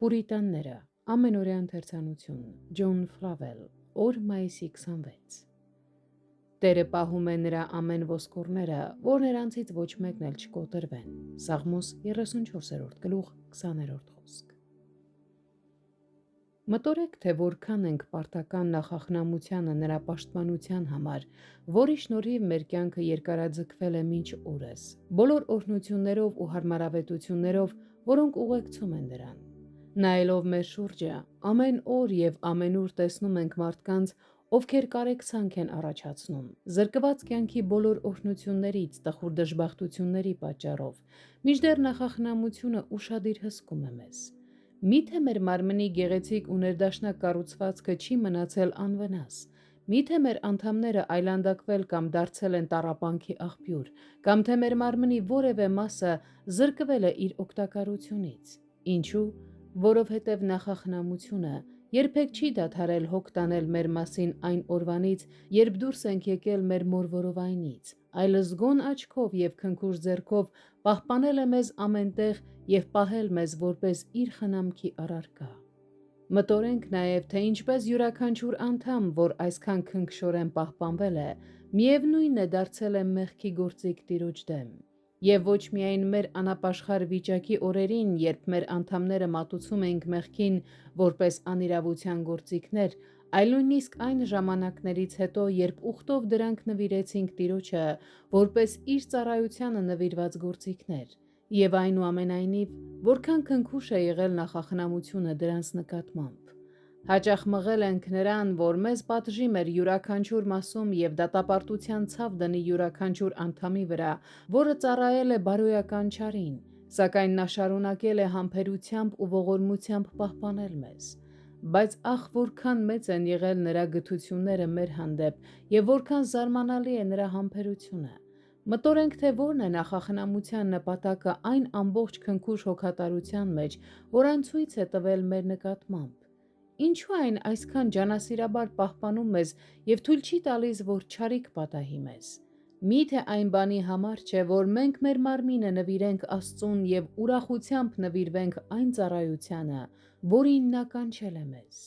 Պուրիտանները, ամենօրյա ընթերցանություն, Ջոն Ֆլավել, օր մայիսի 26։ Տերը պահում է նրա ամեն ոսկորները, որ նրանցից ոչ մեկն էլ չկոտրվեն։ Սաղմոս 34-րդ գլուխ 20-րդ խոսք։ Մտորեք, թե որքան ենք պարտական նախախնամությանը նրա պաշտպանության համար, որի շնորհիվ մեր կյանքը երկարաձգվել է մինչ օրս, բոլոր օրհնություններով ու հարմարավետություններով, որոնք ուղեկցում են դրան։ Նայելով մեր շուրջը, ամեն օր և ամենուր տեսնում ենք մարդկանց, ովքեր կարեկցանք են առաջացնում, զրկված կյանքի բոլոր օրհնություններից, տխուր դժբախտությունների պատճառով, մինչդեռ նախախնամությունը ուշադիր հսկում է մեզ։ Միթե մեր մարմնի գեղեցիկ ու ներդաշնակ կառուցվածքը չի մնացել անվնաս, միթե մեր անդամները այլանդակվել կամ դարձել են տառապանքի աղբյուր, կամ թե մեր մարմնի որևէ մասը զրկվել է իր օգտակարությունից։ Ինչու՞։ Որովհետև նախախնամությունը երբեք չի դադարել հոգ տանել մեր մասին այն օրվանից, երբ դուրս ենք եկել մեր մոր որովայնից, այլ զգոն աչքով և քնքուշ ձեռքով պահպանել է մեզ ամենտեղ և պահել մեզ որպես իր խնամքի առարկա։ Մտորենք նաև, թե ինչպես յուրաքանչյուր անդամ, որ այսքան քնքշորեն պահպանվել է, միևնույն է դարձել է մեղքի գործիք Տիրոջ դեմ։ Եվ ոչ միայն մեր անապաշխար վիճակի օրերին, երբ մեր անդամները մատուցում էինք մեղքին որպես անիրավության գործիքներ, այլ նույնիսկ այն ժամանակներից հետո, երբ ուխտով դրանք նվիրեցինք Տիրոջը որպես իր ծառայությանը նվիրված գործիքներ, և այնուամենայնիվ, որքան քնքուշ է եղել նախախնամությունը դրանց նկատմամբ։ Հաճախ մղել ենք նրան, որ մեզ պատժի մեր յուրաքանչյուր մասում և դատապարտության ցավ դնի յուրաքանչյուր անդամի վրա, որը ծառայել է բարոյական չարին, սակայն նա շարունակել է համբերությամբ ու ողորմությամբ պահպանել մեզ։ Բայց ախ, որքան մեծ են եղել նրա գթությունները մեր հանդեպ և որքան զարմանալի է նրա համբերությունը։ Մտորենք, թե որն է նախախնամության նպատակը այն ամբողջ քնքուշ հոգատարության մեջ, որ այն ցույց է տվել մեր նկատմամբ։ Ինչու այն այսքան ջանասիրաբար պահպանում մեզ և թույլ չի տալիս, որ չարիք պատահի մեզ։ Միթե այն բանի համար չէ, որ մենք մեր մարմինը նվիրենք Աստծուն և ուրախությամբ նվիրվենք այն ծառայությանը, որին նա կանչել է մեզ։